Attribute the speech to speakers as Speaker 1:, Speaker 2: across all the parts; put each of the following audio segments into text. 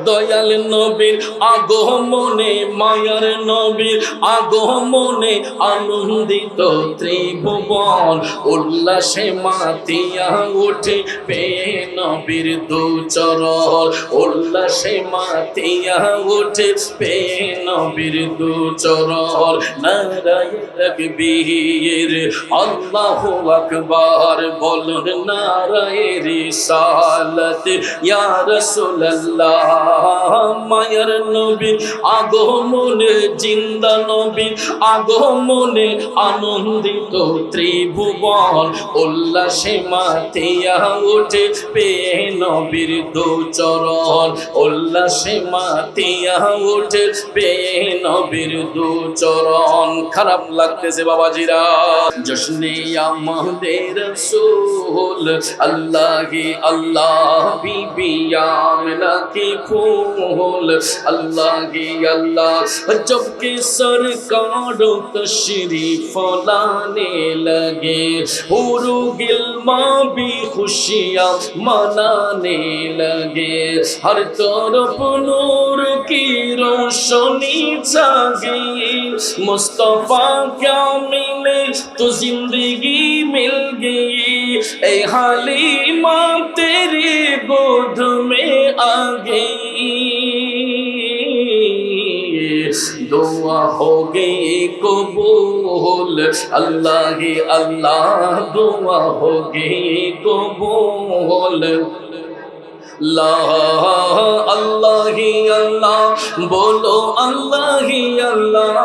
Speaker 1: দয়াল নবীর আগমনে, মায়ার নবীর আগমনে আনন্দিত ত্রিভুবন, উল্লাসে মাতিয়া ওঠে পেয়ে নবীর দুচরণ, উল্লাসে মাতিয়া ওঠে পেয়ে নবীর দুচরণ। নারায়ে তাকবীর, আল্লাহু আকবার, বলুন নারায়ে রিসালাত ইয়া রাসূলুল্লাহ। মায়ার নবী আগমনে, জিন্দা নবী আগমনে আনন্দিত ত্রিভুবন, উল্লাসে মাতিয়া ওঠে পেয়ে নবীর দুচরণ, উল্লাসে মাতিয়া ওঠে পেয়ে নবীর দুচরণ। খারাপ লাগতেছে বাবাজিরা, জশ্নে আমাদের রাসূল আল্লাহি আল্লাহ, বিবি আমিনা की फूल अल्लाही अल्लाह, जब के सरकार तशरीफ लाने लगे, हुरू गिल्मा भी खुशियाँ मनाने लगे, हर तरफ नूर की रोशनी छा गई, मुस्तफा क्या मिले तो जिंदगी मिल गई, ए हालिमा तेरी गोद में आ गई, दुआ हो गई कबूल अल्लाह ही अल्लाह, दुआ हो गई कबूल। ला अल्लाह ही अल्लाह, बोलो अल्लाह ही अल्लाह,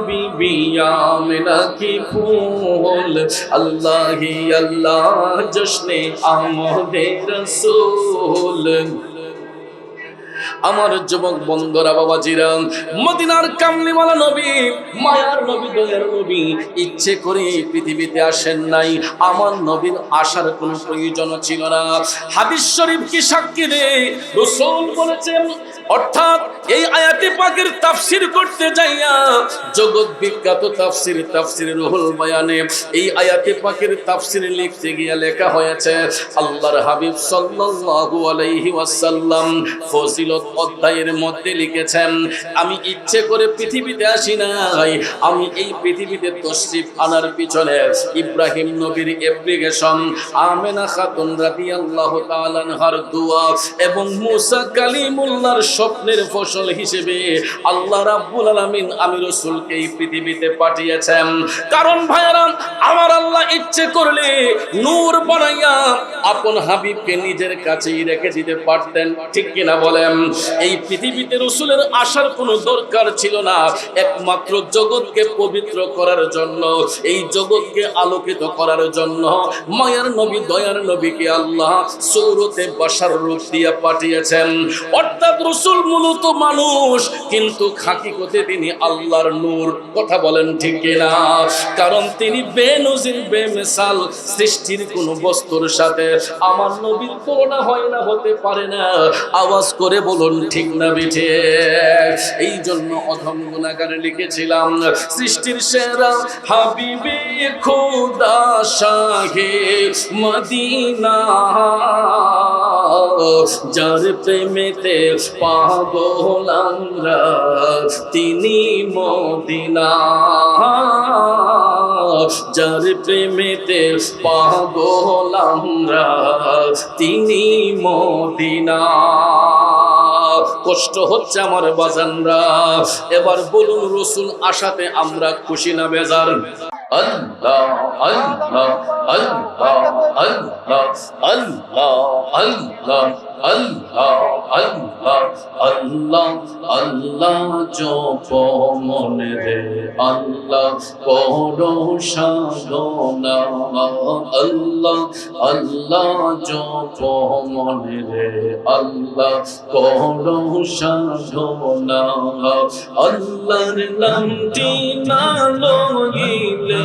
Speaker 1: बीबी आमिना की फूल अल्लाह ही अल्लाह, जश्ने आमदे रसूल। আমার যুবক বন্ধুরা বাবাজিরা, মদিনার কামলিওয়ালা নবী, মায়ার নবী, দয়ার নবী ইচ্ছে করে পৃথিবীতে আসেন নাই। আমার নবীর আসার কোনো প্রয়োজন ছিল না। হাদিস শরীফ কি সাক্ষী দেয়? রাসূল বলেছেন, অর্থাৎ এই আয়াতে পাকের তাফসীর করতে যাইয়া জগৎ বিখ্যাত তাফসীর, তাফসীর রুহুল বয়ানে এই আয়াতে পাকের তাফসীর লিখতে গিয়ে লেখা হয়েছে, আল্লাহর হাবিব সাল্লাল্লাহু আলাইহি ওয়াসাল্লাম ফজিলত অধ্যায়ের মধ্যে লিখেছেন, আমি ইচ্ছে করে পৃথিবীতে আসি নাই, আমি এই পৃথিবীতে তশরিফ আনার পিছনে ইব্রাহিম নবীর অ্যাপ্লিকেশন, আমেনা খাতুন রাদিয়াল্লাহু তাআলা আনহার দোয়া এবং মুসা কালিমুল্লাহর স্বপ্নের ফসল হিসেবে আল্লাহ রাব্বুল আলামিন আমি রাসূলকে এই পৃথিবীতে পাঠিয়েছেন। কারণ ভাইরা আমার আল্লাহ ইচ্ছে করলে নূর বানাইয়া আপন হাবিবকে নিজের কাছেই রেখে দিতে পারতেন, ঠিক কিনা বলেন? এই পৃথিবীতে রাসূলের আসার কোনো দরকার ছিল না, একমাত্র জগৎকে পবিত্র করার জন্য, এই জগৎকে আলোকিত করার জন্য মায়ার নবী, দয়ার নবীকে আল্লাহ সূরতে বাশার রূপ দিয়ে পাঠিয়েছেন। অর্থাৎ রাসূল মূলত মানুষ, কিন্তু হাকিকতে তিনি আল্লাহর নূর। কথা বলেন ঠিক কিনা? কারণ তিনি বেনজির, বেমিসাল, সৃষ্টির কোন বস্তুর সাথে আমার নবীর তুলনা হয় না, হতে পারে না। আওয়াজ করে বলুন ঠিক না বেঠে? এই জন্য অধম গুনাহগার লিখেছিলাম, সৃষ্টির সেরা হাবিবে খোদা শাহে মদিনা, যার প্রেমেতে পাগল আমরা তিনি মদিনা, যার প্রেমেতে পাগল আমরা তিনি মদিনা। কষ্ট হচ্ছে আমার বাজানরা, এবার বলুন রাসূল আসাতে আমরা খুশি না বেজার? আল্লাহ আল্লাহ আল্লাহ আল্লাহ আল্লাহ আল্লাহ আল্লাহ আল্লাহ আল্লাহ আল্লাহ জপ মনে রে, আল্লাহ করো সাধনা, আল্লাহ আল্লাহ জপ মনে রে, আল্লাহ করো সাধনা। আল্লাহর নামটি না লইলে,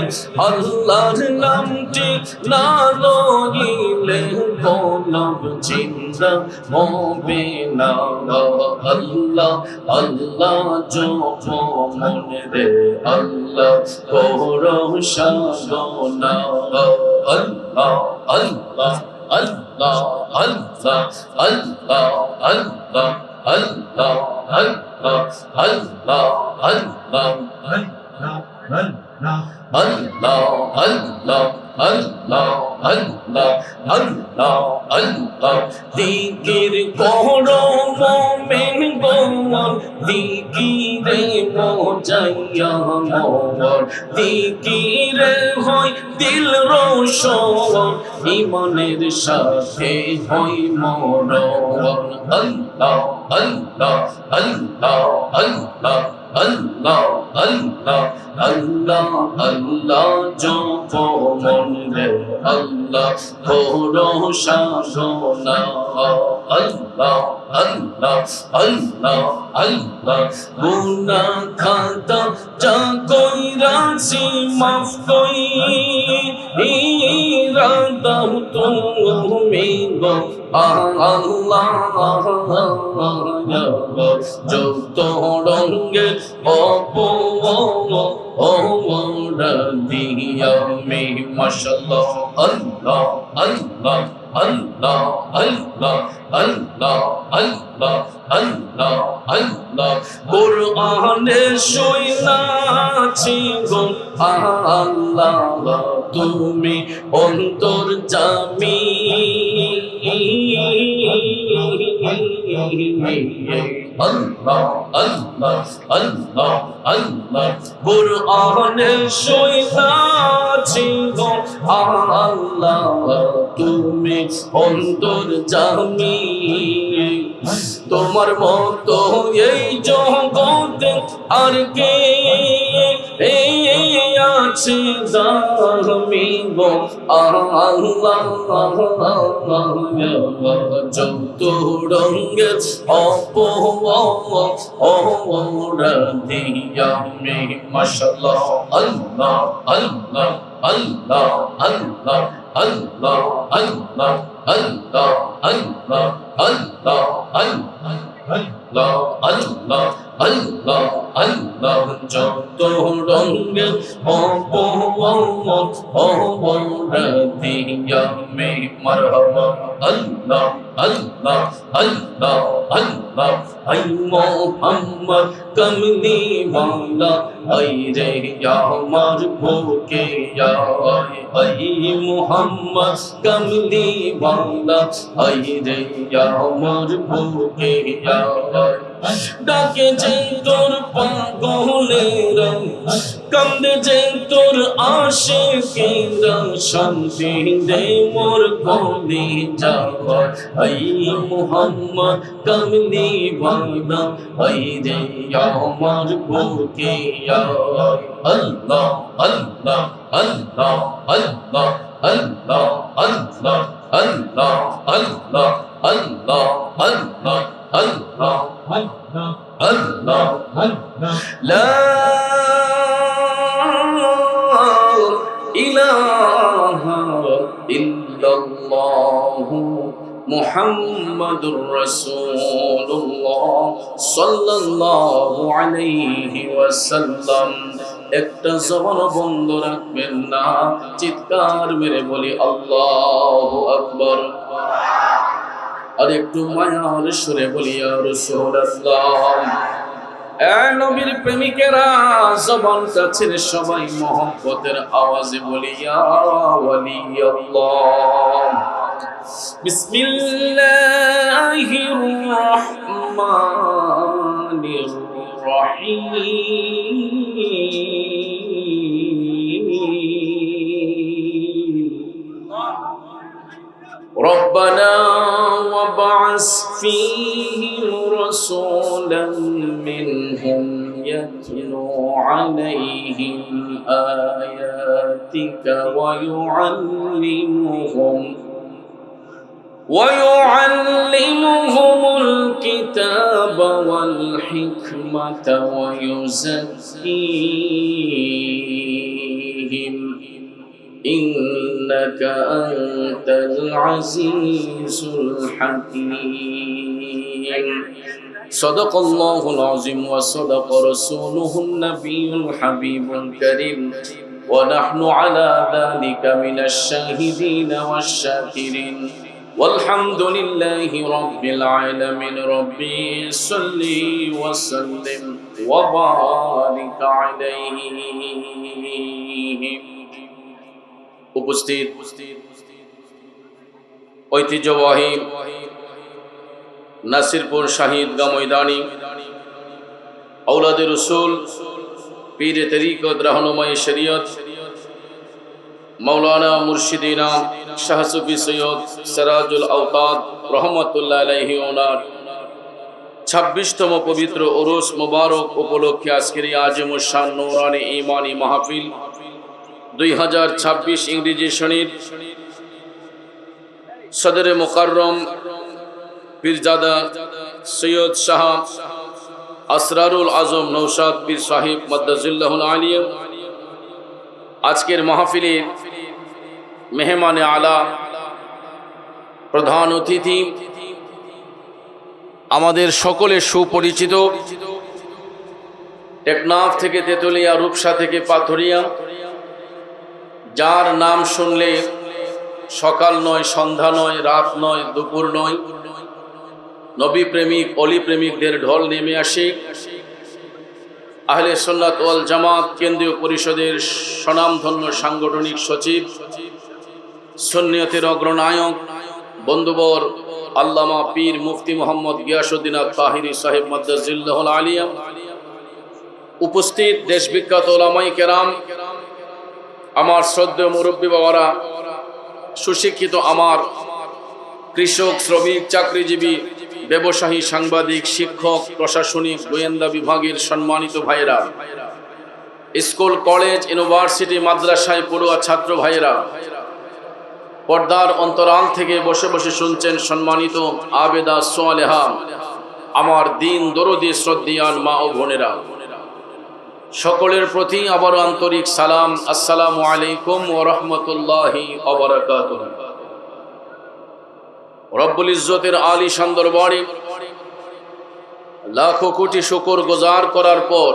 Speaker 1: আল্লাহর নামটি না লইলে কলব জিন্দা হবে না। আল্লাহ আল্লাহ জপ মনে রে, আল্লাহ করো সাধনা। আল্লাহ আল্লাহ আল্লাহ আল্লাহ আল্লাহ আল্লাহ আল্লাহ আল্লাহ আল্লাহ আল্লাহ আল্লাহ আল্লাহ আল্লাহ আল্লাহ আল্লাহ আল্লাহ দিকির করো মোমেন গোমন দিকিরে মজাইয়া মোর দিকিরে হয় দিল রোশন ইমানের সাথে হয় মরণ আল্লাহ আল্লাহ আল্লাহ আল্লাহ আল্লাহ আল্লাহ আল্লাহ আল্লাহ জপমন রে আল্লাহ ভরসা সোনা আল্লাহ আল্লাহ আল্লাহ আল্লাহ গুনাহ খাতা যা কইরাছি মাফ কইরা দাও তুমি গো আল্লাহ যত রঙে দিয়া মে মাশাআল্লাহ আল্লাহ আল্লাহ আল্লাহ আল্লাহ আল্লাহ আল্লাহ আল্লাহ আল্লাহ কুরআনে শুনাছি গো আল্লাহ তুমি অন্তর্যামী আল্লাহ আল্লাহ আল্লাহ আল্লাহ কুরআনে শুনাছি গো আল্লাহ তুমি অন্তর্যামী তোমার মতো এই জগতে আর কে আছে দামি গো আল্লাহ যত রঙে অপরা দিয়া মে মাশাআল্লাহ আল্লাহ আল্লাহ আল্লাহ আল্লাহ আল্লাহ আল্লাহ আল্লাহ আল্লাহ আল্লাহ আল্লাহ আল্লাহ আল্লাহ আল্লাহ যত রঙে অপরা দিয়া মে মারহাবা আল্লাহ আল্লাহ আল্লাহ আল্লাহ আই মোহাম্মদ কমলি ওয়ালা আই রে আমার বুকে আই মোহাম্মদ কমলি ওয়ালা আই রে আমার বুকে ডাকে যে তোর পাগলেরা কান্দে যে তোর আশিকেরা শান্তি দে মোর কলিজা আই মুহাম্মদ কমলি ওয়ালা আই রে আমার বুকে আল্লাহ আল্লাহ আল্লাহ আল্লাহ আল্লাহ আল্লাহ আল্লাহ আল্লাহ আল্লাহ আল্লাহ আল্লাহ আল্লাহ লা ইলাহা ইল্লাল্লাহ মুহাম্মাদুর রাসূলুল্লাহ সাল্লাল্লাহু আলাইহি ওয়াসাল্লাম একটা জবান বন্ধ রাখবেন না চিৎকার মেরে বলি আল্লাহু আকবার আর একটু মায়ার সুরে বলি ইয়া রাসূলুল্লাহ এ নবীর প্রেমিকেরা জবানটা ছেড়ে সবাই মহব্বতের আওয়াজে বলি ইয়া ওয়ালি আল্লাহ বিসমিল্লাহির রহমানির রহিম ربنا وابعث فيهم رسولا منهم يتلو عليهم آياتك ويعلمهم الكتاب والحكمة ويزكيهم إنك أنت العزيز الحكيم صدق الله العظيم وصدق رسوله النبي الحبيب الكريم ونحن على ذلك من الشاهدين والشاكرين والحمد لله رب العالمين ربي صل وسلم وبارك عليه উপস্থিত ঐতিহ্যবাহী নাসিরপুর শাহিদগাহ ময়দানি আওলাদে রসুল পীরে তরিকত রাহনুমায়ে শরীয়ত মৌলানা মুর্শিদিনা শাহ সুফি সৈয়দ সিরাজুল আওতাদ রহমতুল্লাহ আলাইহি ওনার 26তম পবিত্র উরুস মুবারক উপলক্ষে আজকের এই আজিমুশ শান নূরানী ঈমানী মাহফিল 2026 ইংরেজি সনের সদরে মুকাররম পীরজাদা সৈয়দ শাহ আসরারুল আজম নৌশাদ পীর সাহিব মাদ্দাজিল্লাহুল আলিয়া আজকের মাহফিলের মেহমানে আলা প্রধান অতিথি আমাদের সকলের সুপরিচিত টেকনাফ থেকে তেতুলিয়া, রূপসা থেকে পাথরিয়া, যার নাম শুনলে সকাল নয়, সন্ধ্যা নয়, রাত নয়, দুপুর নয়, নবী প্রেমিক অলি প্রেমিকদের ঢল নেমে আসে। আহলে সুন্নাত ওয়াল জামাত কেন্দ্রীয় পরিষদের স্বনামধন্য সাংগঠনিক সচিব, সুন্নিয়তের অগ্রনায়ক বন্ধুবর আল্লামা পীর মুফতি মোহাম্মদ গিয়াসউদ্দিন আত-তাহিরি সাহেব মাদ্দাজিল্লাহুল আলিয়া, উপস্থিত দেশবিখ্যাত ওলামায়ে কেরাম, আমার শ্রদ্ধেয় মুরব্বী বাবারা, সুশিক্ষিত আমার কৃষক, শ্রমিক, চাকরিজীবী, ব্যবসায়ী, সাংবাদিক, শিক্ষক, প্রশাসনিক, গোয়েন্দা বিভাগের সম্মানিত ভাইয়েরা, স্কুল, কলেজ, ইউনিভার্সিটি, মাদ্রাসায় পড়ুয়া ছাত্র ভাইয়েরা, পর্দার অন্তরাল থেকে বসে বসে শুনছেন সম্মানিত আবেদা সোয়ালেহা আমার দিন দরদি শ্রদ্ধিয়ান মা ও বোনেরা, সকলের প্রতি আবারও আন্তরিক সালাম। আসসালামু আলাইকুম ওয়া রাহমাতুল্লাহি ওয়া বারাকাতুহু। রব্বুল ইজ্জতের আলিশান দরবারে লাখো কোটি শুকর গুজার করার পর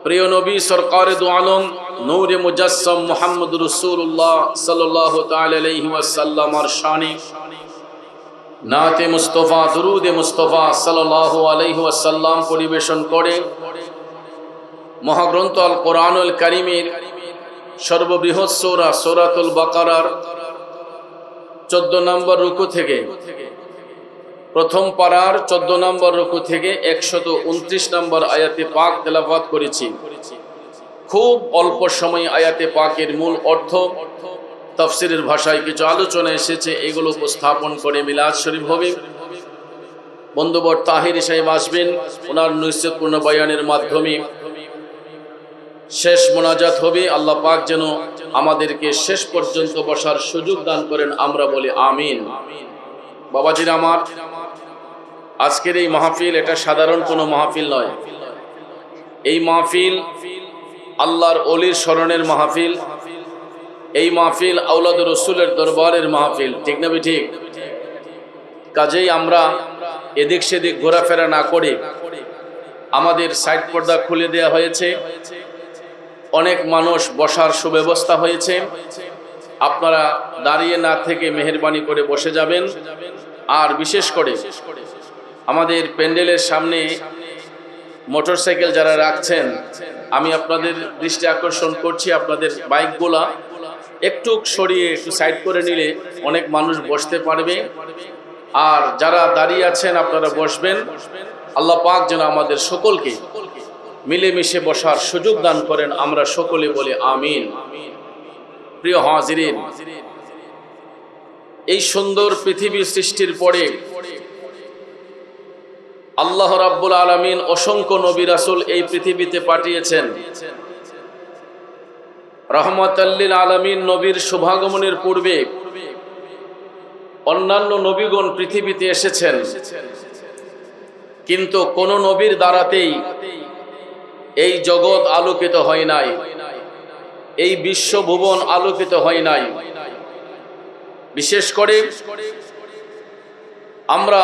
Speaker 1: প্রিয় নবী সরকারে দু আলম নূরে মুজাসসাম মুহাম্মদুর রাসূলুল্লাহ সাল্লাল্লাহু তাআলা আলাইহি ওয়াসাল্লামের শানে নাতে মুস্তাফা, দুরুদে মুস্তাফা সাল্লাল্লাহু আলাইহি ওয়াসাল্লাম পরিবেশন করে মহাগ্রন্থ আল কোরআনুল কারীমের সর্ববৃহৎ সূরা সূরাতুল বাকারার 14 নম্বর রুকু থেকে, প্রথম পারার 14 নম্বর রুকু থেকে 129 নম্বর আয়াতে পাক তেলাওয়াত করেছি। খুব অল্প সময়ে আয়াতে পাকের মূল অর্থ, তাফসীরের ভাষায় কিছু আলোচনা এসেছে, এগুলো উপস্থাপন করে মিলাদ শরীফ হবে। বন্ধুবর তাহিরি সাহেব আসবেন, ওনার নসিহতপূর্ণ বয়ানের মাধ্যমে শেষ মোনাজাত হবে। আল্লাহ পাক যেন আমাদেরকে শেষ পর্যন্ত বসার সুযোগ দান করেন, আমরা বলি আমিন। বাবাজিরা আমার, আজকের এই মাহফিল এটা সাধারণ কোনো মাহফিল নয়। এই মাহফিল আল্লাহর ওলির স্মরণের মাহফিল, এই মাহফিল আওলাদ রসুলের দরবারের মাহফিল, ঠিক না ঠিক? কাজেই আমরা এদিক সেদিক ঘোরাফেরা না করে আমাদের সাইড পর্দা খুলে দেওয়া হয়েছে, অনেক মানুষ বসার সুব্যবস্থা হয়েছে। আপনারা দাঁড়িয়ে না থেকে মেহেরবানি করে বসে যাবেন। আর বিশেষ করে আমাদের প্যান্ডেলের সামনে মোটরসাইকেল যারা রাখছেন, আমি আপনাদের দৃষ্টি আকর্ষণ করছি, আপনাদের বাইকগুলা একটু সরিয়ে একটু সাইড করে নিলে অনেক মানুষ বসতে পারবে। আর যারা দাঁড়িয়ে আছেন আপনারা বসবেন। আল্লাহ পাক যেন আমাদের সকলকে মিলেমিশে বসার সুযোগ দান করেন, আমরা সকলে বলি আমিন। প্রিয় হাজিরিন, এই সুন্দর পৃথিবী সৃষ্টির পরে আল্লাহ রাব্বুল আলামিন অসংখ্য নবী রাসূল এই পৃথিবীতে পাঠিয়েছেন। রহমাতাল লিল আলামিন নবীর শুভাগমনের পূর্বে অন্যান্য নবীগণ পৃথিবীতে এসেছেন, কিন্তু কোন নবীর দ্বারাতেই এই জগৎ আলোকিত হয় নাই, এই বিশ্বভুবন আলোকিত হয় নাই। বিশেষ করে আমরা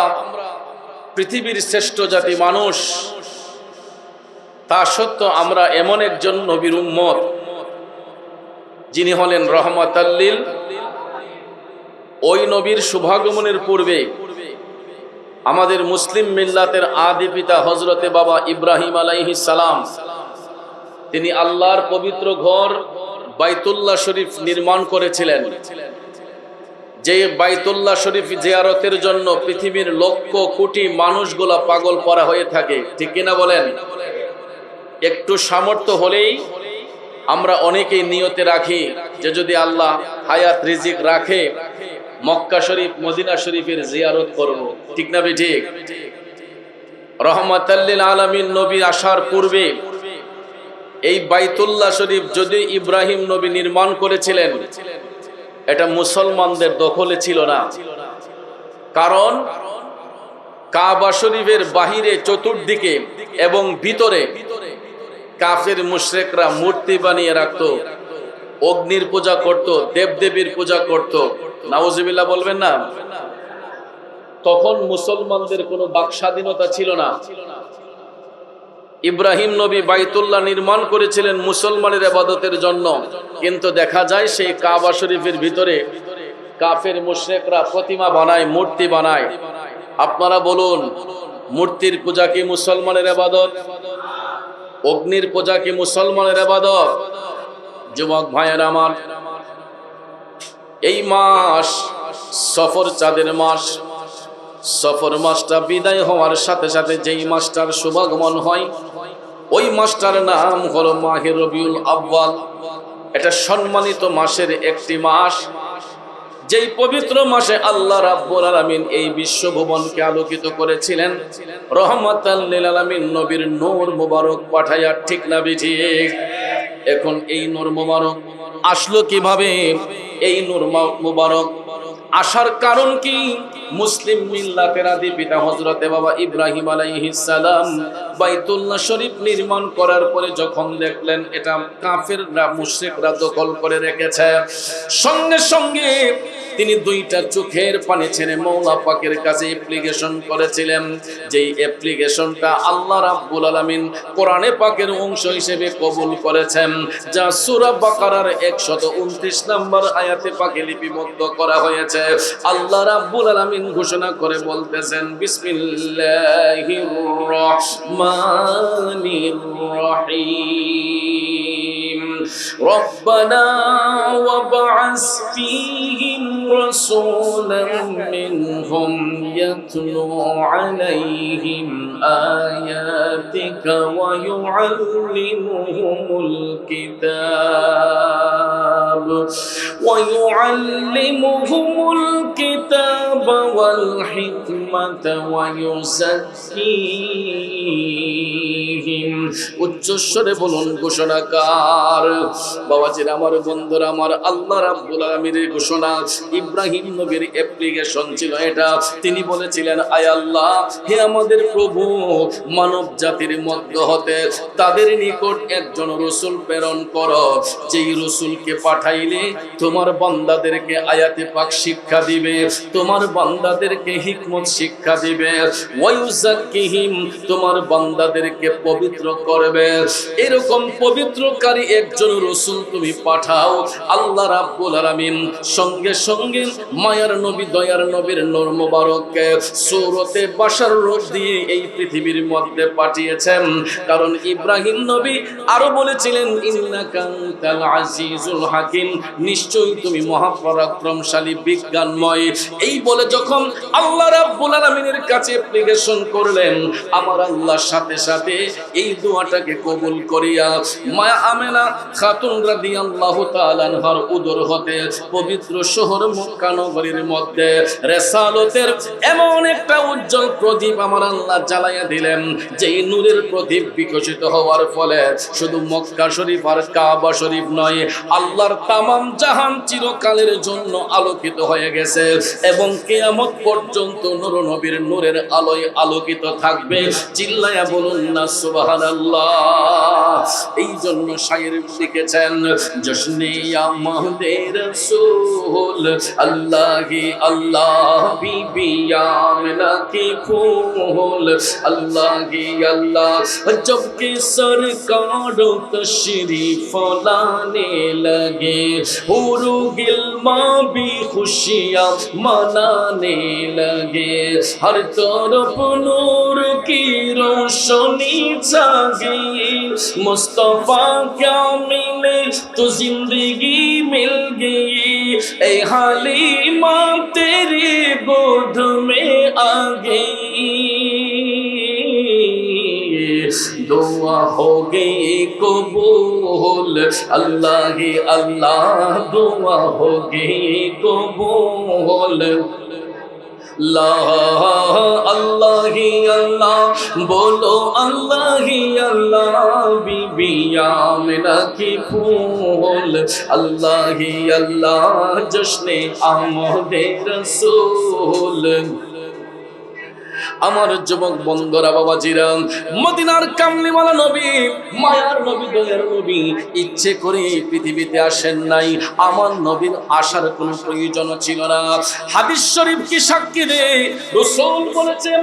Speaker 1: পৃথিবীর শ্রেষ্ঠ জাতি মানুষ, তা সত্ত্বেও আমরা এমন একজন নবীর উম্মত যিনি হলেন রহমাতাল লিল ওই নবীর শুভাগমনের পূর্বে আমাদের মুসলিম মিল্লাতের আদি পিতা হযরতে বাবা ইব্রাহিম আলাইহিস সালাম তিনি আল্লাহর পবিত্র ঘর বাইতুল্লাহ শরীফ নির্মাণ করেছিলেন। যে বাইতুল্লাহ শরীফ জিয়ারতের জন্য পৃথিবীর লক্ষ কোটি মানুষগুলা পাগল করা হয়ে থাকে, ঠিক কিনা বলেন? একটু সামর্থ্য হলেই আমরা অনেকেই নিয়তে রাখি যে যদি আল্লাহ হায়াত রিজিক রাখে মক্কা শরীফ মদিনা শরীফের জিয়ারত করব, ঠিক না ঠিক? রহমাতাল লিল আলামিন নবী আসার পূর্বে এই বাইতুল্লাহ শরীফ যদি ইব্রাহিম নবী নির্মাণ করেছিলেন, এটা মুসলমানদের দখলে ছিল না। কারণ কাবা শরীফের বাহিরে চতুর্দিকে এবং ভিতরে কাফের মুশরিকরা মূর্তি বানিয়ে রাখত, অগ্নির পূজা করত, দেবদেবীর পূজা করত। নাউজুবিল্লাহ বলবেন না? তখন মুসলমানদের কোনো বাক স্বাধীনতা ছিল না। ইব্রাহিম নবী বাইতুল্লাহ নির্মাণ করেছিলেন মুসলমানের ইবাদতের জন্য, কিন্তু দেখা যায় সেই কাবা শরীফের ভিতরে কাফের মুশরিকরা প্রতিমা বানায়, মূর্তি বানায়। আপনারা বলুন, মূর্তির পূজা কি মুসলমানের ইবাদত? অগ্নির পূজা কি মুসলমানের ইবাদত? যুবক ভাইয়েরা আমার, এই মাস সফর চাঁদের মাস। সফর মাসটা বিদায় হওয়ার সাথে সাথে যেই মাসটার শুভাগমন হয় ওই মাসটার নাম হলো মাহে রবিউল আউয়াল। এটা সম্মানিত মাসের একটি মাস, যেই পবিত্র মাসে আল্লাহ রাব্বুল আলামিন এই বিশ্বভুবনকে আলোকিত করেছিলেন রহমাতাল লিল আলামিন নবীর নূর মুবারক পাঠাইয়া, ঠিক না ঠিক? এখন এই নূর মুবারক আসলো কিভাবে? এই নূর মুবারক আসার কারণ কি? মুসলিম মিল্লাতের আদি পিতা হযরতে বাবা ইব্রাহিম আলাইহিস সালাম বাইতুল্লাহ শরীফ নির্মাণ করার পরে যখন দেখলেন এটা কাফেররা মুশরিকরা দখল করে রেখেছে, সঙ্গে সঙ্গে তিনি দুইটা চোখের পানি ছেড়ে মওলা পাকের কাছে অ্যাপ্লিকেশন করেছিলেন। যেই অ্যাপ্লিকেশনটা আল্লাহ রাব্বুল আলামিন কোরআনে পাকের অংশ হিসেবে কবুল করেছেন, যা সূরা বাকারার 129 নম্বর আয়াতে পাকে লিপিবদ্ধ করা হয়েছে। আল্লাহ রাব্বুল আলামিন ঘোষণা করে বলতেছেন, বিসমিল্লাহির রহমানির রহিম, রব্বানা ওয়াবআস ফীহিম রাসূলাম মিনহুম ইয়াতলু আলাইহিম আয়াতিকা ওয়া ইউআল্লিমুহুমুল কিতাব ওয়াল হিকমাতা ওয়া ইউযাক্কিহিম। উচ্চস্বরে বলুন ঘোষণাকার। বাবাজিরা আমার, বন্ধুরা আমার, আল্লাহ রাব্বুল আলামিনের ঘোষণা। ইব্রাহিম নবীর অ্যাপ্লিকেশন ছিল এটা। তিনি বলেছিলেন, আয় আল্লাহ, হে আমাদের প্রভু, মানব জাতির মধ্য হতে তাদের নিকট একজন রাসূল প্রেরণ করো, যেই রাসূলকে পাঠাইলে তোমার বান্দাদেরকে আয়াতে পাক শিক্ষা দিবে, তোমার বান্দাদেরকে হিকমত শিক্ষা দিবে, ওয়া ইউযাক্কিহিম, তোমার বান্দাদেরকে পবিত্র করবে। এরকম পবিত্রকারী একজন রাসূল তুমি পাঠাও। আল্লাহ রাব্বুল আলামিন সঙ্গে সঙ্গে মায়ার নবী, দয়ার নবীর নূর মুবারককে সূরতে বাশার রূপ দিয়ে এই পৃথিবীর মধ্যে পাঠিয়েছেন। কারণ ইব্রাহিম নবী আরো বলেছিলেন, ইন্নাকা আনতাল আজিজুল হাকিম, নিশ্চয়ই তুমি মহাপরাক্রমশালী, বিজ্ঞানময়। এই বলে যখন আল্লাহ রাব্বুল আলামিনের কাছে অ্যাপ্লিকেশন করলেন, আমার আল্লাহ সাথে সাথে এই দোয়াটাকে কবুল করিয়া মায়া আমেনা খাতুন রাদিয়াল্লাহু তাআলা আনহার উদর হতে পবিত্র শহর মক্কা নগরীর মধ্যে রিসালাতের এমন একটা উজ্জ্বল প্রদীপ আমার আল্লাহ জ্বালাইয়া দিলেন, যেই নূরের প্রদীপ বিকশিত হওয়ার ফলে শুধু মক্কা শরীফ আর কাবা শরীফ নয়, আল্লাহর তামাম জাহান চিরকালের জন্য আলোকিত হয়ে গেছে এবং কিয়ামত পর্যন্ত নূর নবীর নূরের আলোয় আলোকিত থাকবে। চিল্লায়া বলুন না সুবহানাল্লাহ। সুবহানাল্লাহ। এই জন্য শায়ের লিখেছেন, জশ্নে আমাদের রাসূল আল্লাহি আল্লাহ বিবি আমিনা কি ফুল আল্লাহি আল্লাহ जब के सरकार तशरीफ लाने लगे हुरू गिल्मा भी खुशियाँ मनाने लगे हर तरफ नूर की रोशनी छा गई मुस्तफा क्या मिले तो जिंदगी मिल गई ए हालिमा तेरी गोद में आ गई दुआ हो गई कबूल अल्लाह ही अल्लाह दुआ हो गई कबूल ला अल्लाह ही अल्लाह बोलो अल्लाह ही अल्लाह बीबी आमिना की फूल अल्लाह ही अल्लाह जश्ने आमदे रसूल। আমার যুবক বন্ধুরা বাবাজিরা, মদিনার কামলিওয়ালা নবী, মায়ার নবী, দয়ার নবী ইচ্ছে করে পৃথিবীতে আসেন নাই। আমার নবীর আসার কোনো প্রয়োজন ছিল না। হাদিস শরীফ কি সাক্ষী দেয়? রাসূল বলেছেন,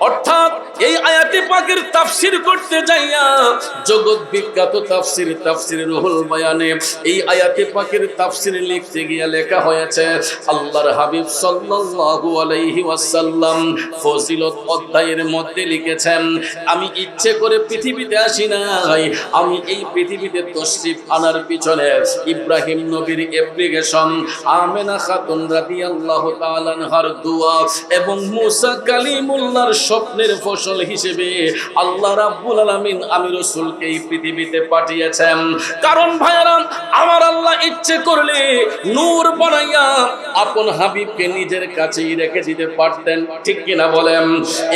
Speaker 1: অর্থাৎ এই আয়াতে পাকের তাফসীর করতে যাইয়া জগৎ বিখ্যাত তাফসীর রুহুল বয়ানে এই আয়াতে পাকের তাফসীর লিখতে গিয়ে লেখা হয়েছে, আল্লাহর হাবিব সাল্লাল্লাহু আলাইহি ওয়াসাল্লাম ফজিলত অধ্যায়ের মধ্যে লিখেছেন, আমি ইচ্ছে করে পৃথিবীতে আসি নাই, আমি এই পৃথিবীতে তশরিফ আনার পিছনে ইব্রাহিম নবীর অ্যাপ্লিকেশন, আমেনা খাতুন রাদিয়াল্লাহু তাআলা আনহার দোয়া এবং মুসা কালিমুল্লাহর স্বপ্নের ফসল হিসেবে আল্লাহ রাব্বুল আলামিন আমি রাসূলকে এই পৃথিবীতে পাঠিয়েছেন। কারণ ভাইরা, আমার আল্লাহ ইচ্ছে করলে নূর বানাইয়া আপন হাবিবকে নিজের কাছেই রেখে দিতে পারতেন, ঠিক কিনা বলেন?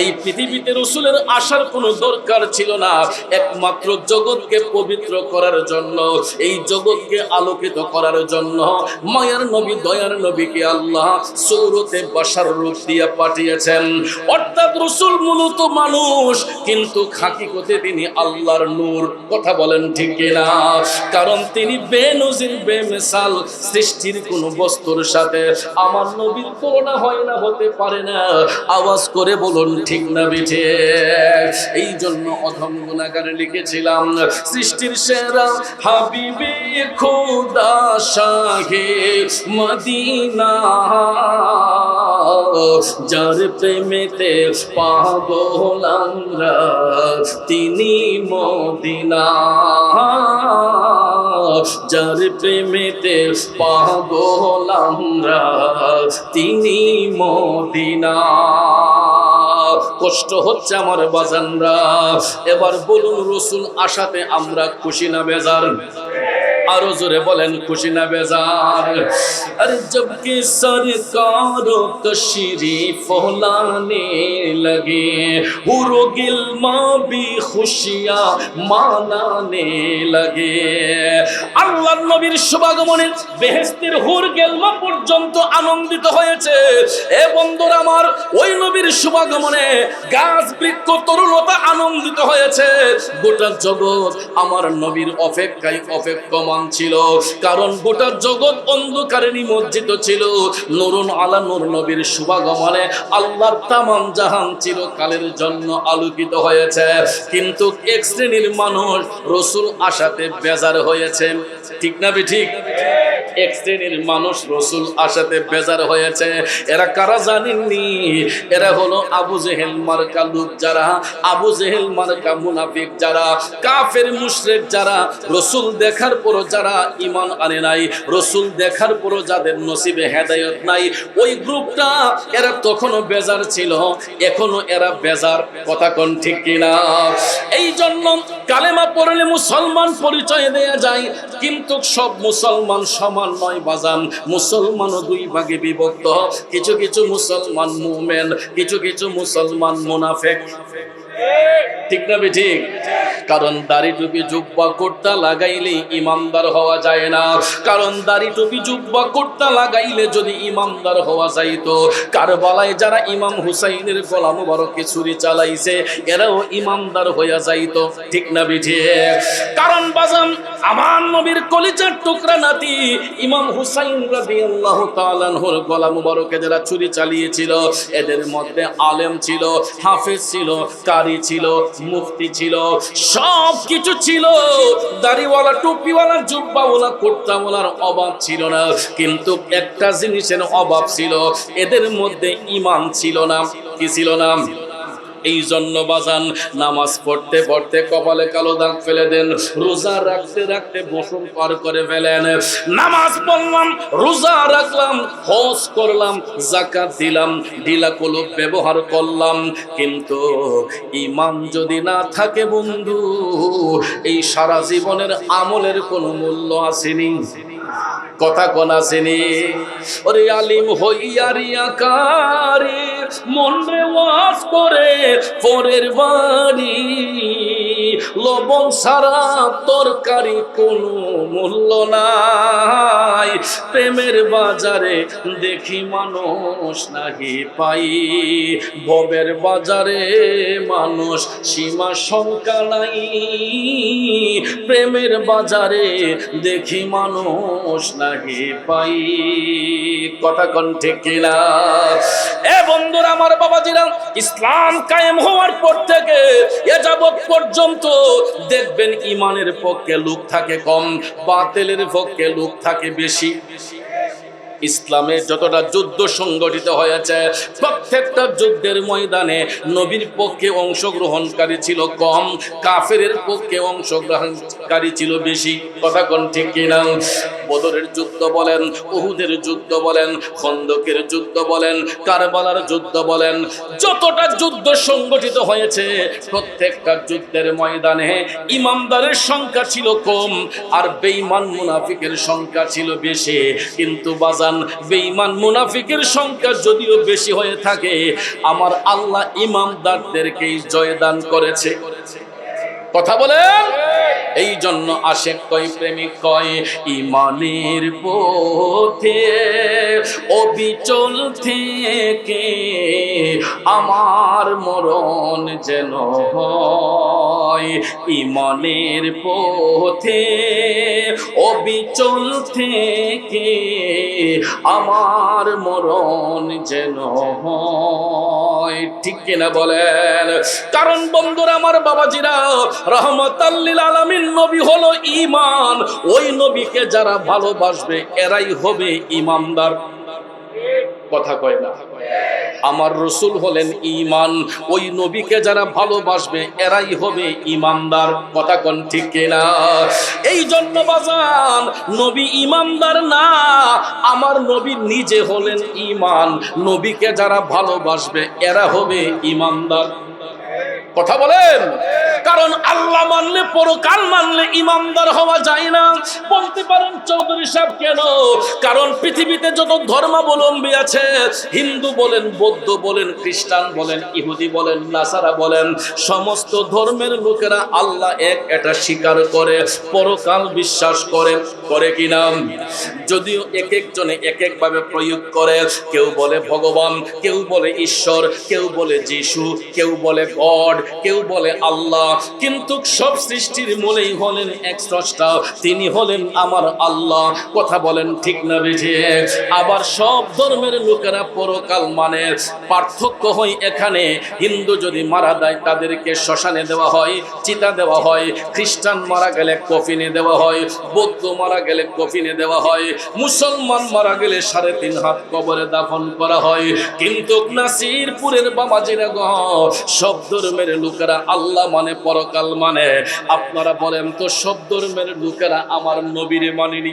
Speaker 1: এই পৃথিবীতে রাসূলের আসার কোনো দরকার ছিল না, একমাত্র জগৎকে পবিত্র করার জন্য, এই জগৎকে আলোকিত করার জন্য মায়ার নবী, দয়ার নবীকে আল্লাহ সূরতে বাশার রূপ দিয়ে পাঠিয়েছেন। অর্থাৎ রাসূল মূলত মানুষ, কিন্তু হাকিকতে তিনি আল্লাহর নূর। কথা বলেন ঠিক কিনা? কারণ তিনি বেনজির বেমিসাল, সৃষ্টির কোন বস্তুর সাথে আমার নবীর তুলনা হয় না, হতে পারে না। আওয়াজ করে বলুন ঠিক না বেঠে? এই জন্য অধম গুনাহগার লিখেছিলাম, সৃষ্টির সেরা হাবিবে খোদা শাহে মদিনা, যার প্রেমেতে পাগল আমরা তিনি মদিনা, যার প্রেমেতে পাগল আমরা তিনি মদিনা। কষ্ট হচ্ছে আমার বাজানরা, এবার বলুন রাসূল আসাতে আমরা খুশি না বেজার? আরো জোরে বলেন, খুশি না বেজার? আরে জব কে সরকার তশরিফ লানে লগে হুরো গিলমা ভি খুশিয়াঁ মানানে লগে। আল্লাহর নবীর শুভাগমনে বেহেশতের হুর গিলমা পর্যন্ত আনন্দিত হয়েছে। এ বন্ধুরা আমার, ওই নবীর শুভাগমনে গাছ বৃক্ষ তরুলতা আনন্দিত হয়েছে। গোটা জগৎ আমার নবীর অপেক্ষায় অপেক্ষমান ছিল, কারণ গোটা জগৎ অন্ধকারে নিমজ্জিত ছিল। নূরুন আলা নূর নবীর শুভাগমনে আল্লাহর তামাম জাহান চিরকালের জন্য আলোকিত হয়েছে। কিন্তু এক শ্রেণীর মানুষ রাসূল আসাতে বেজার হয়েছে, ঠিক না ঠিক? এক শ্রেণীর মানুষ রাসূল আসাতে বেজার হয়েছে। এরা কারা জানেননি? এরা হলো আবু জেহেল মার্কা লোক যারা, আবু জেহেল মার্কা মুনাফিক যারা, কাফের মুশরিক যারা, রাসূল দেখার পর যারা ঈমান আনে নাই, রাসূল দেখার পর যাদের নসিবে হেদায়েত নাই, ওই গ্রুপটা এরা তখনও বেজার ছিল, এখনো এরা বেজার। কথা কোন ঠিক কিনা? এই জন্য কালেমা পড়লে মুসলমান পরিচয় দেয়া যায়, কিন্তু সব মুসলমান সমান নয় বাজান। মুসলমানও দুই ভাগে বিভক্ত, কিছু কিছু মুসলমান মুমিন, কিছু কিছু মুসলমান মুনাফিক, ঠিক না ঠিক? কারণ দাড়ি টুপি জুব্বা কুর্তা লাগাইলে ইমানদার হওয়া যায় না। কারণ দাড়ি টুপি জুব্বা কুর্তা লাগাইলে যদি ইমানদার হওয়া যাইতো, কারবালায় যারা ইমাম হুসাইনের গলা মুবারকে ছুরি চালাইছে এরাও ইমানদার হইয়া যাইতো। ঠিক না বিঠে? কারণ বাজান আমার নবীর কলিজার টুকরা নাতি ইমাম হুসাইন রাদিয়াল্লাহু তাআলা আনহুর গলা মুবারকে যারা ছুরি চালিয়েছিল এদের মধ্যে আলেম ছিল, হাফেজ ছিল, কারি ছিল, মুফতি ছিল, সব কিছু ছিল। দাড়িওয়ালা, টুপিওয়ালা, জুব্বাওয়ালা, কুর্তাওয়ালার অভাব ছিল না, কিন্তু একটা জিনিসের অভাব ছিল, এদের মধ্যে ঈমান ছিল না। কি ছিল না? এই জন্য বাজান নামাজ পড়তে পড়তে কপালে কালো দাগ ফেলে দেন, রোজা রাখতে রাখতে বছর পার করে ফেলেন। নামাজ পড়লাম, রোজা রাখলাম, হজ করলাম, যাকাত দিলাম, ঢিলা কলব ব্যবহার করলাম, কিন্তু ঈমান যদি না থাকে বন্ধু, এই সারা জীবনের আমলের কোনো মূল্য আসেনি। কথা কোন আসেনি? ওরে আলিম হইয়ারিয়া কারি মনে ওয়াজ করে পরের বাড়ি, লবণ সারা তরকারি কোনো মূল্য নাই, প্রেমের বাজারে দেখি মানুষ নাহি পাই, ভবের বাজারে মানুষ সীমা সংখ্যা নাই, প্রেমের বাজারে দেখি মানুষ নাহি পাই। কথা কোন ঠিক কিনা? এ বন্ধুরা আমার, বাবাজিরা, ইসলাম কায়েম হওয়ার পর থেকে এ যাবৎ পর্যন্ত দেখবেন ঈমানের পক্ষে লোক থাকে কম, বাতিলের পক্ষে লোক থাকে বেশি। ইসলামে যতটা যুদ্ধ সংগঠিত হয়েছে প্রত্যেকটা যুদ্ধের ময়দানে নবীর পক্ষে অংশগ্রহণকারী ছিল কম, কাফেরের পক্ষে অংশগ্রহণকারী ছিল বেশি। কথা কোন ঠিক কিনা? বদরের যুদ্ধ বলেন, উহুদের যুদ্ধ বলেন, খন্দকের যুদ্ধ বলেন, কারবালার যুদ্ধ বলেন, যতটা যুদ্ধ সংগঠিত হয়েছে প্রত্যেকটা যুদ্ধের ময়দানে ইমানদারের সংখ্যা ছিল কম আর বেঈমান মুনাফিকের সংখ্যা ছিল বেশি। কিন্তু বাজান বেঈমান মুনাফিকের সংখ্যা যদিও বেশি হয়ে থাকে, আমার আল্লাহ ইমানদারদেরকেই জয়দান করেছে। কথা বলেন। এই জন্য আশেক কয়, প্রেমিক কয়, ঈমানের পথে অবিচল থেকে আমার মরণ যেন হয়, ঈমানের পথে অবিচল থেকে আমার মরণ যেন হয়। ঠিক কিনা বলেন? কারণ বন্ধুরা আমার, বাবাজিরা, রহমাতাল লিল আলামিন নবী হলো ঈমান। ওই নবীকে যারা ভালোবাসবে এরাই হবে ঈমানদার। কথা কয় না? আমার রাসূল হলেন ঈমান, ওই নবীকে যারা ভালোবাসবে এরাই হবে ঈমানদার। কথা কোন ঠিক কিনা? এই জন্য বাজান নবী ঈমানদার না, আমার নবী নিজে হলেন ঈমান। নবীকে যারা ভালোবাসবে এরা হবে ঈমানদার। কথা বলেন। কারণ আল্লাহ মানলে, পরকাল মানলে ইমানদার হওয়া যায় না। বলতে পারেন চৌধুরী সাহেব কেন? কারণ পৃথিবীতে যত ধর্মাবলম্বী আছে, হিন্দু বলেন, বৌদ্ধ বলেন, খ্রিস্টান বলেন, ইহুদি বলেন, নাসারা বলেন, সমস্ত ধর্মের লোকেরা আল্লাহ এক এটা স্বীকার করে, পরকাল বিশ্বাস করে। করে কিনা? যদিও এক একজনে এক একভাবে প্রয়োগ করে। কেউ বলে ভগবান, কেউ বলে ঈশ্বর, কেউ বলে যিশু, কেউ বলে গড, কেউ বলে আল্লাহ, কিন্তু সব সৃষ্টির মূলেই হলেন এক স্রষ্টা, তিনি হলেন আমার আল্লাহ। কথা বলেন ঠিক না বেঠে? আবার সব ধর্মের লোকেরা পরকাল মানে, পার্থক্য হয় এখানে। হিন্দু যদি মারা যায় তাদেরকে শ্মশানে দেওয়া হয়, চিতা দেওয়া হয়, খ্রিস্টান মারা গেলে কফিনে দেওয়া হয়, বৌদ্ধ মারা গেলে কফিনে দেওয়া হয়, মুসলমান মারা গেলে 3.5 হাত কবরে দাফন করা হয়। কিন্তু নাসিরপুরের বাবাজিরা গো, সব ধর্মের লোকেরা আল্লাহ মানে, পরকাল মানে। আপনারা বলেন তো, সব ধর্মের লোকেরা আমার নবীরে মানেনি।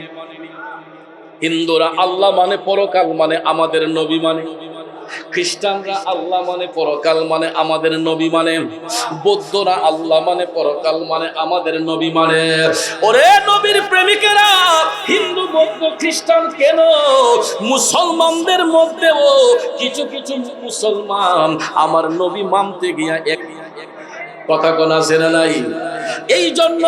Speaker 1: হিন্দুরা আল্লাহ মানে, পরকাল মানে, আমাদের নবী মানে। খ্রিস্টানরা আল্লাহ মানে, পরকাল মানে, আমাদের নবী মানে। বৌদ্ধরা আল্লাহ মানে, পরকাল মানে, আমাদের নবী মানে। ওরে নবীর প্রেমিকেরা, হিন্দু, বৌদ্ধ, খ্রিস্টান কেন, মুসলমানদের মধ্যেও কিছু কিছু মুসলমান আমার নবী মানতে গিয়া এক কথা কোন আছে না নাই? এই জন্য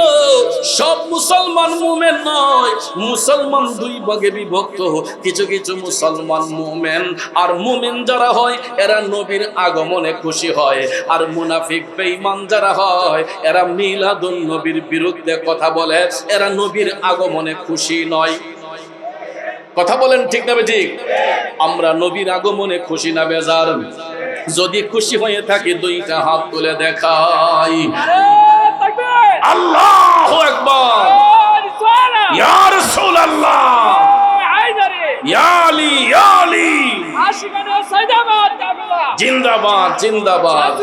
Speaker 1: সব মুসলমান মুমিন নয়, মুসলমান দুই ভাগে বিভক্ত। কিছু কিছু মুসলমান মুমিন, আর মুমিন যারা হয় এরা নবীর আগমনে খুশি হয়, আর মুনাফিক বেঈমান যারা হয় এরা মিলাদুন নবীর বিরুদ্ধে কথা বলে, এরা নবীর আগমনে খুশি নয়। কথা বলেন ঠিক না ঠিক? আমরা নবীর আগমনে খুশি না বেজার? যদি খুশি হয়ে থাকি দুইটা হাত তুলে দেখাই। আল্লাহু আকবার, ইয়া রাসূলুল্লাহ, ইয়া আলী, ইয়া আলী, জিন্দাবাদ জিন্দাবাদ।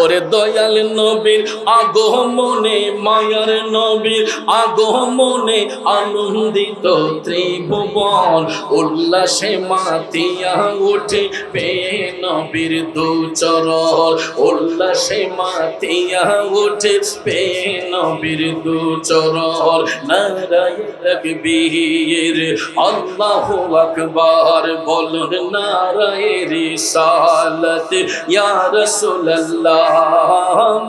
Speaker 1: ওরে দয়াল নবীর আগমনে, মায়ার নবীর আগমনে আনন্দিত ত্রিভুবন, উল্লাসে মাতিয়া ওঠে পেয়ে নবীর দুচরণ, উল্লাসে মাতিয়া ওঠে পেয়ে নবীর দুচরণ। নারায়ে তাকবীর, আল্লাহু আকবার, বলুন নারায়ে রিসালাত, ইয়া রাসূলুল্লাহ।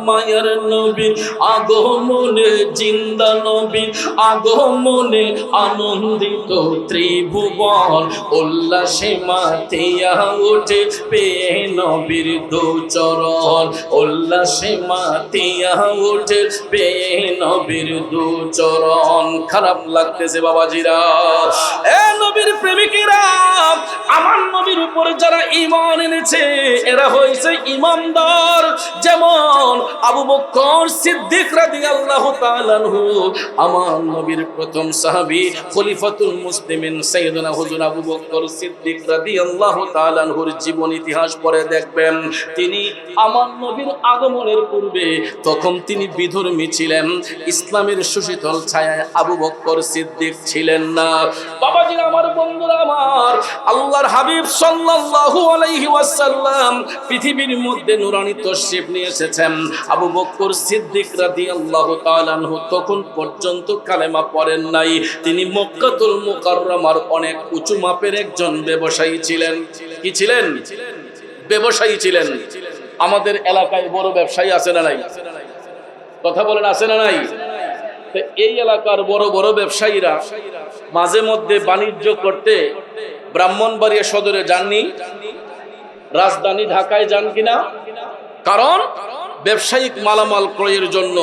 Speaker 1: মায়ার নবী আগমনে, জিন্দা নবী আগমনে আনন্দিত ত্রিভুবন, উল্লাসে মাতিয়া ওঠে পেয়ে নবীর দুচরণ, উল্লাসে মাতিয়া ওঠে পেয়ে নবীর দুচরণ। খারাপ লাগতেছে বাবাজিরা, এ নবীর প্রেমিকেরা, আমার নবীর উপর যারা ঈমান এনেছে এরা হয়েছে ইমানদার। যেমন আবু বকর সিদ্দিক রাদিয়াল্লাহু তাআলা আনহু, আমার নবীর প্রথম সাহাবী, খলিফাতুল মুসলিমিন সাইয়েদনা হুজুর আবু বকর সিদ্দিক রাদিয়াল্লাহু তাআলা আনহুর জীবন ইতিহাস পড়ে দেখবেন, তিনি আমার নবীর আগমনের পূর্বে তখন তিনি বিধর্মী ছিলেন, ইসলামের সুশীতল ছায়ায় আবু বকর সিদ্দিক ছিলেন না। বাবাজিরা আমার, বন্ধুরা আমার, আল্লাহর হাবিব সাল্লাল্লাহু আলাইহি ওয়াসাল্লাম পৃথিবীর মধ্যে নুরানি তশরিফ নিয়ে এসেছেন। আবু বকর সিদ্দিক রাদিয়াল্লাহু তাআলা আনহু তখন পর্যন্ত কালেমা পড়েন নাই। তিনি মক্কাতুল মুকাররমার অনেক উঁচু মাপের একজন ব্যবসায়ী ছিলেন। কি ছিলেন? ব্যবসায়ী ছিলেন। আমাদের এলাকায় বড় ব্যবসায়ী আছে না নাই? কথা বলেন, আছে না নাই? তো এই এলাকার বড় বড় ব্যবসায়ীরা মাঝে মধ্যে বাণিজ্য করতে ব্রাহ্মণবাড়িয়া সদরে যাননি? রাজধানী ঢাকায় যান কিনা? কারণ ব্যবসায়িক মালামাল ক্রয়ের জন্য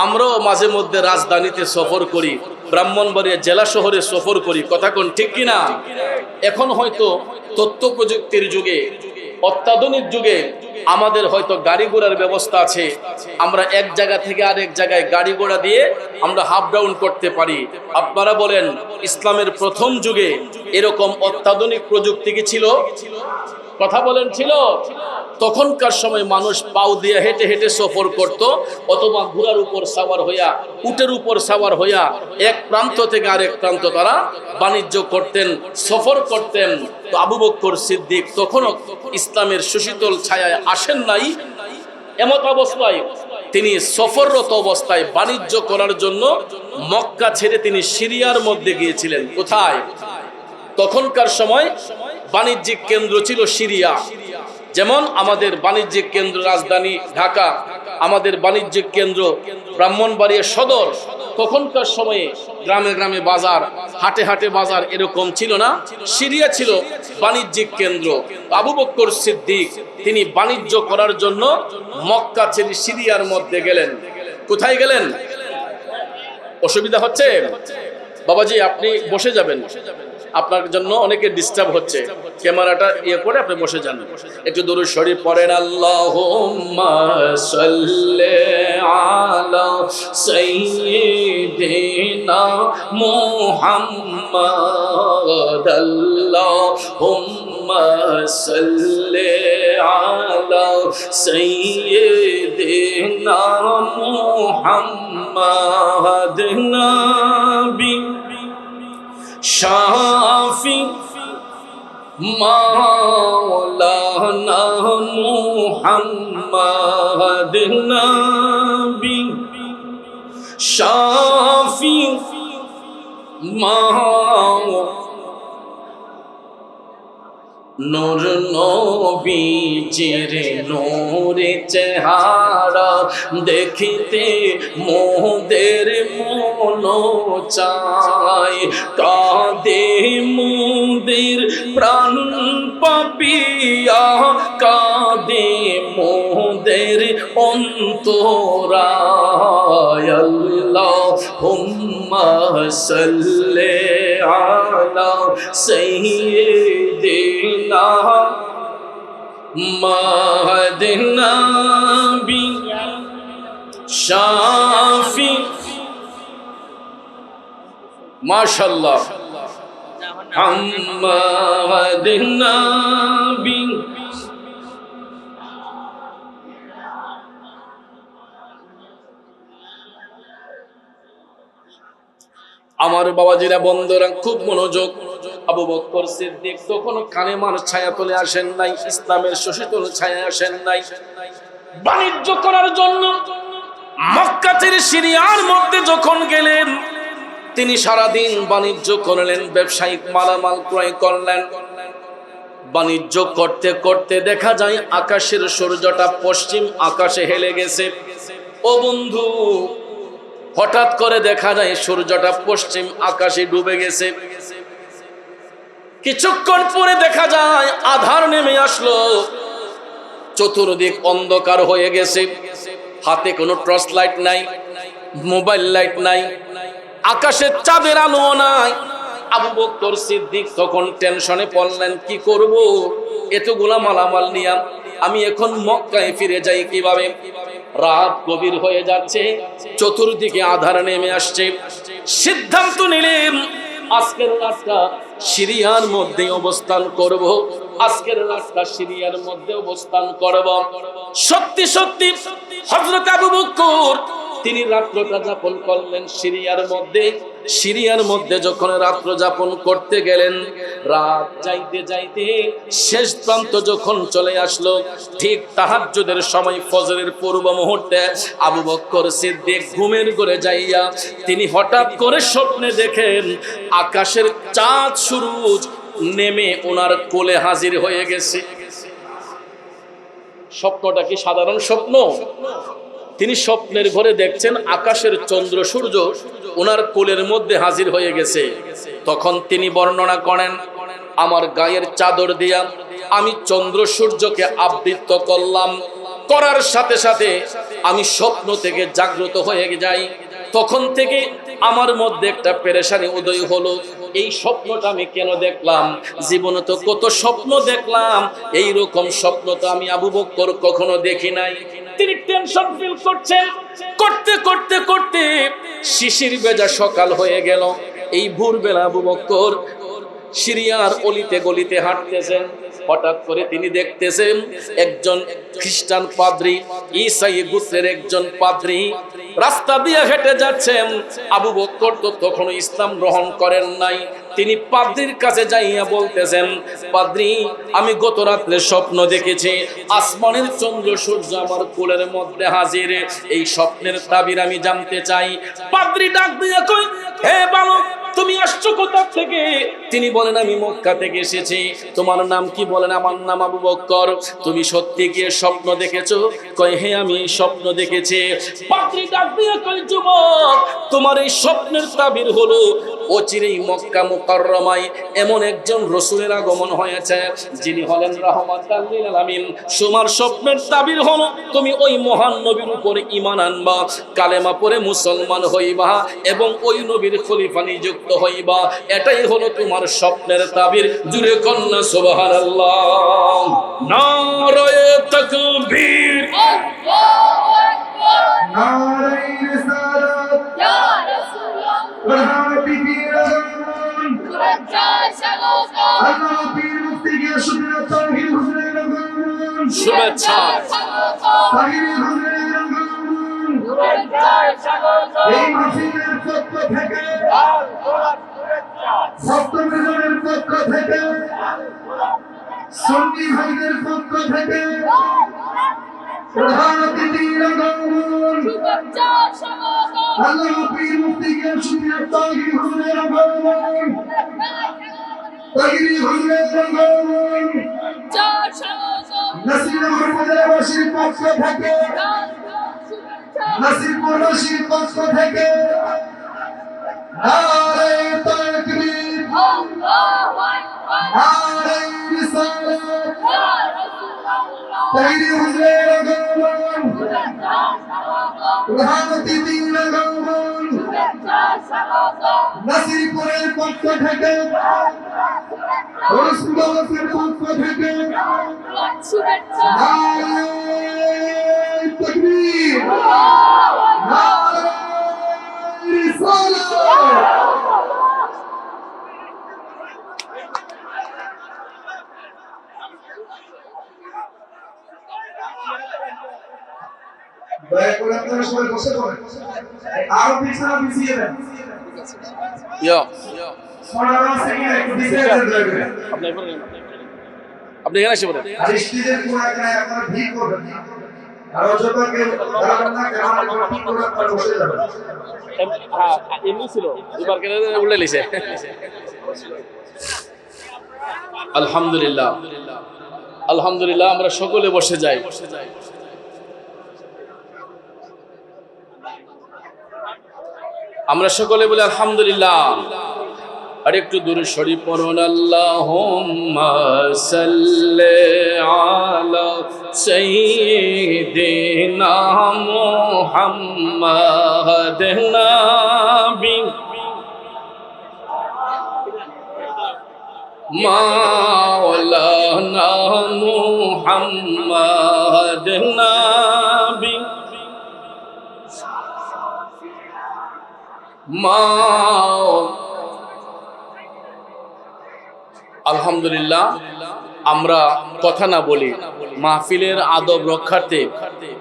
Speaker 1: আমরাও মাঝে মধ্যে রাজধানীতে সফর করি, ব্রাহ্মণবাড়িয়া জেলা শহরে সফর করি। কথা কোন ঠিক কিনা? এখন হয়তো তথ্য প্রযুক্তির যুগে, অত্যাধুনিক যুগে আমাদের হয়তো গাড়ি ঘোড়ার ব্যবস্থা আছে, আমরা এক জায়গা থেকে আরেক জায়গায় গাড়ি ঘোড়া দিয়ে আমরা হাফ ডাউন করতে পারি। আপনারা বলেন, ইসলামের প্রথম যুগে এরকম অত্যাধুনিক প্রযুক্তি কি ছিল? কথা বলেন, ছিল? তখনকার সময় মানুষ পাও দিয়ে হেঁটে হেঁটে সফর করত, অথবা ঘোড়ার উপর সাওয়ার হইয়া, উটের উপর সাওয়ার হইয়া এক প্রান্ত থেকে আরেক প্রান্ত তারা বাণিজ্য করতেন, সফর করতেন। তো আবু বকর সিদ্দিক তখনও ইসলামের সুশীতল ছায়ায় আসেন নাই। এমত অবস্থায় তিনি সফররত অবস্থায় বাণিজ্য করার জন্য মক্কা ছেড়ে তিনি সিরিয়ার মধ্যে গিয়েছিলেন। কোথায়? তখনকার সময় বাণিজ্যিক কেন্দ্র ছিল সিরিয়া। যেমন আমাদের বাণিজ্যিক কেন্দ্র রাজধানী ঢাকা, আমাদের বাণিজ্যিক কেন্দ্র ব্রাহ্মণবাড়িয়া সদর। তখনকার সময়ে গ্রামে গ্রামে বাজার, হাটে হাটে বাজার এরকম ছিল না, সিরিয়া ছিল বাণিজ্যিক কেন্দ্র। আবু বকর সিদ্দিক তিনি বাণিজ্য করার জন্য মক্কা ছেড়ে সিরিয়ার মধ্যে গেলেন। কোথায় গেলেন? অসুবিধা হচ্ছে? বাবাজি আপনি বসে যাবেন, আপনার জন্য অনেকে ডিস্টার্ব হচ্ছে, ক্যামেরাটা ইয়ে করে আপনি বসে যান। একটু দরুদ শরীফ পড়েন। আল্লাহুম্মা সাল্লি আলা সাইয়্যিদিনা মুহাম্মাদ, আল্লাহুম্মা সাল্লি আলা সাইয়্যিদিনা মুহাম্মাদ, নবী শাফি মাওলানা মুহাম্মদ, নবী শাফি নূর নবীজির নূরে চেহারা দেখিতে মোদের মন চায়, কাঁদে মোদের প্রাণ পাপিয়া, কাঁদে মোদের অন্তরায়। আল্লাহুম্মা সাল্লি আলা সাইয়্যিদিনা মাহদিনা বি শাফি। মাশাআল্লাহ। হাম্মাদিনা বি। আমার বাবাজিরা, বন্ধুরা, খুব মনোযোগ। আবু বকর সিদ্দিক তখন কালেমার ছায়া তলে আসেন নাই, ইসলামের শশীতল ছায়া আসেন নাই। বাণিজ্য করার জন্য মক্কা থেকে সিরিয়ার মধ্যে যখন গেলেন, তিনি সারাদিন বাণিজ্য করলেন, ব্যবসায়িক মালামাল ক্রয় করলেন। বাণিজ্য করতে করতে দেখা যায় আকাশের সূর্যটা পশ্চিম আকাশে হেলে গেছে। ও বন্ধু, হঠাৎ করে দেখা যায় সূর্যটা পশ্চিম আকাশে ডুবে গেছে। কিছুক্ষণ পরে দেখা যায় আধার নেমে আসলো, চতুর্দিক অন্ধকার হয়ে গেছে। হাতে কোনো টর্চ লাইট নাই, মোবাইল লাইট নাই, আকাশে চাঁদের আলো নাই। আবু বকর সিদ্দিক তখন টেনশনে পড়লেন, কি করব? এতগুলা মালামাল নিয়ে আমি এখন মক্কায় ফিরে যাই কিভাবে? রাত গভীর হয়ে যাচ্ছে, চতুর্দিকে আধার নেমে আসছে। সিদ্ধান্ত নিলেন আজকের রাতটা সিরিয়ার মধ্যে অবস্থান করব, আজকের রাতটা সিরিয়ার মধ্যে অবস্থান করব। সত্যি সত্যি হযরত আবু বকর তিনি রাত্রটা যাপন করলেন সিরিয়ার মধ্যে। সিরিয়ার মধ্যে যখন রাত্র যাপন করতে গেলেন, রাত যাইতে যাইতে শেষ প্রান্ত যখন চলে আসলো, ঠিক তাহাজ্জুদের সময়, ফজরের পূর্ব মুহূর্তে আবু বকর সিদ্দিক ঘুমের ঘরে যাইয়া তিনি হঠাৎ করে স্বপ্নে দেখেন আকাশের চাঁদ সূরজ নেমে ওনার কোলে হাজির হয়ে গেছে। স্বপ্নটা কি সাধারণ স্বপ্ন? তিনি স্বপ্নের ঘরে দেখছেন আকাশের চন্দ্র সূর্য ওনার কোলের মধ্যে হাজির হয়ে গেছে। তখন তিনি বর্ণনা করেন, আমার গায়ের চাদর দিয়া আমি চন্দ্র সূর্যকে আবৃত করলাম, করার সাথে সাথে আমি স্বপ্ন থেকে জাগ্রত হয়ে যাই। তখন থেকে আমার মধ্যে একটা পেরেশানি উদয় হলো, এই স্বপ্নটা আমি কেন দেখলাম? জীবনে তো কত স্বপ্ন দেখলাম, এই রকম স্বপ্ন তো আমি আবু বকর কখনো দেখি নাই। তিনি টেনশন ফিল করছেন, করতে করতে করতে শিশির ভেজা সকাল হয়ে গেল। এই ভোরবেলা আবু বকর সিরিয়ার অলিতে গলিতে হাঁটতেছেন। হঠাৎ করে তিনি দেখতেছেন একজন খ্রিস্টান পাদ্রী, ঈসাই গোত্রের একজন পাদ্রী রাস্তা দিয়ে হেঁটে যাচ্ছেন। আবু বকর তো তখনও ইসলাম গ্রহণ করেন নাই। তিনি পাদ্রীর কাছে যাইয়া বলতেছেন, পাদ্রী, আমি গত রাত্রে স্বপ্ন দেখেছি আসমানের চন্দ্র সূর্য আমার কোলের মধ্যে হাজির, এই স্বপ্নের তাবির আমি জানতে চাই। পাদ্রী ডাক দিয়ে কই, হে বালক, তুমি আসছো কোথা থেকে? তিনি বলেন, আমি মক্কা থেকে এসেছি। তোমার নাম কি? বলেন, আমার নাম আবু বকর। তুমি সত্যি কি স্বপ্ন দেখেছো? কয়, হ্যাঁ, আমি এই স্বপ্ন দেখেছি। পাদ্রী ডাক দিয়ে কই, যুবক, তোমার এই স্বপ্নের তাবির হলো অচিরেই মক্কা মুকাররমায় এমন একজন রাসূলের আগমন হয়েছে, যিনি হলেন রাহমাতাল লিল আলামিন। তোমার স্বপ্নের তাবির হলো তুমি ওই মহান নবীর উপরে ঈমান আনবা, কালেমা পড়ে মুসলমান হইবা এবং ওই নবীর খলিফা নিযুক্ত হইবা। এটাই হলো তোমার স্বপ্নের তাবির। জুরে কন্না সুবহানাল্লাহ, নারায়ে তাকবীর,
Speaker 2: আল্লাহু আকবার, নারায়ে রিসালাত, ইয়া রাসূলুল্লাহ, প্রধান পীর আজম, শুভেচ্ছা স্বাগত, আল্লাহ পীর মুফতি শুকরিয়া তাহির হুজুরের আগমন, শুভেচ্ছা স্বাগত, তাহির হুজুরের আগমন, শুভেচ্ছা স্বাগত। এই মাহফিলের পক্ষ থেকে সপ্তমের পক্ষ থেকে, সুন্নি ভাইদের পক্ষ থেকে প্রধান অতিথির আগমন, শুভেচ্ছা স্বাগত, আল্লাহ পীর মুফতি শুকরিয়া তাহির হুজুরের আগমন, তাহির হুজুরের আগমন। রাজনগর উপজেলাবাসীর পক্ষ থেকে নাসিরপুরবাসীর পক্ষ থেকে নারে তাকবীর নারে রিসালাত তাইরি হুজুরের আগমন প্রধান অতিথির আগমন নাসিরপুরের পক্ষ থেকে রসুলবাসীর পক্ষ থেকে নারে তাকবীর নারে রিসালাত দয়া করে আপনারা সবাই বসে পড়েন আরো পিছনে পিছিয়ে দেন
Speaker 1: আপনি এখানে এসে বলেন
Speaker 2: স্টেজের পুরাটায় আপনারা ভিড় করবেন আর যতকে দাঁড়াবেন না কেমন করে ঠিক করে আপনারা বসে যাবেন
Speaker 1: হ্যাঁ এমনি ছিল এবার কেন উল্টে লিছে আলহামদুলিল্লাহ আলহামদুলিল্লাহ আমরা সকলে বসে যাই আমরা সকলে বলি আলহামদুলিল্লাহ আর একটু দূরে শরীফ পড়ুন আল্লাহুম্মা সাল্লি আলা সাইয়্যিদিনা মুহাম্মাদিন নাবি মাওলানা মুহাম্মাদিন নাবি আলহামদুলিল্লাহ আমরা কথা না বলি মাহফিলের আদব রক্ষার্থে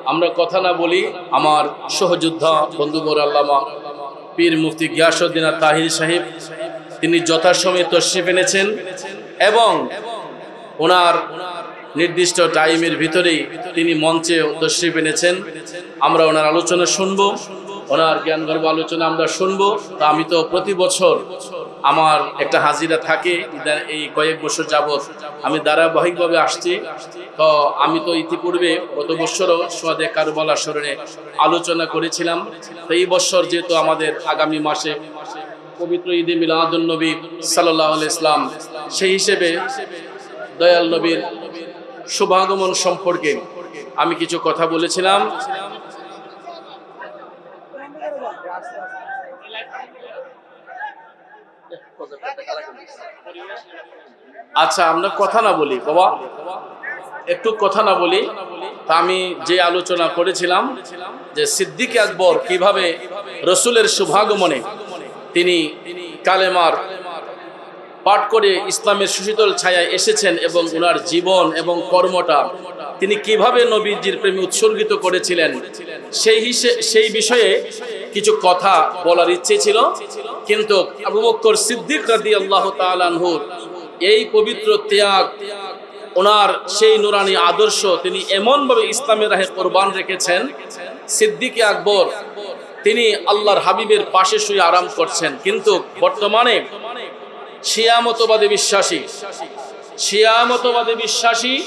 Speaker 1: আমরা কথা না বলি আমার সহযোদ্ধা বন্ধুবর আল্লামা পীর মুফতি গিয়াসউদ্দিন তাহির সাহেব তিনি যথাসময়ে তশরিফ এনেছেন এবং ওনার নির্দিষ্ট টাইমের ভিতরেই তিনি মঞ্চে তশরিফ এনেছেন আমরা ওনার আলোচনা শুনবো ওনার জ্ঞানগর্ভ আলোচনা আমরা শুনবো তা আমি তো প্রতি বছর আমার একটা হাজিরা থাকে এই কয়েক বছর যাবত আমি ধারাবাহিকভাবে আসছি তো আমি তো ইতিপূর্বে গত বছরও সোয়াদে কারবালা স্মরণে আলোচনা করেছিলাম তো এই বছর যেহেতু আমাদের আগামী মাসে পবিত্র ঈদে মিলাদুন নবী সাল্লাল্লাহু আলাইহি ইসলাম সেই হিসেবে দয়াল নবীর শুভাগমন সম্পর্কে আমি কিছু কথা বলেছিলাম আচ্ছা আমরা কথা না বলি বাবা একটু কথা না বলি তা আমি যে আলোচনা করেছিলাম যে সিদ্দিক আকবর কিভাবে রসুলের শুভাগমনে তিনি কালেমার পাঠ করে ইসলামের সুশীতল ছায়ায় এসেছেন এবং ওনার জীবন এবং কর্মটা তিনি কিভাবে নবীজির প্রেমে উৎসর্গিত করেছিলেন সেই বিষয়ে কিছু কথা বলার ইচ্ছে ছিল কিন্তু আবু বকর সিদ্দিক রাদিয়াল্লাহু তাআলা আনহুর এই পবিত্র ত্যাগ ওনার সেই নুরানি আদর্শ তিনি এমনভাবে ইসলামের রাহে কোরবান রেখেছেন সিদ্দিক আকবর তিনি আল্লাহর হাবিবের পাশে শুয়ে আরাম করছেন কিন্তু বর্তমানে শিয়ামতবাদী বিশ্বাসী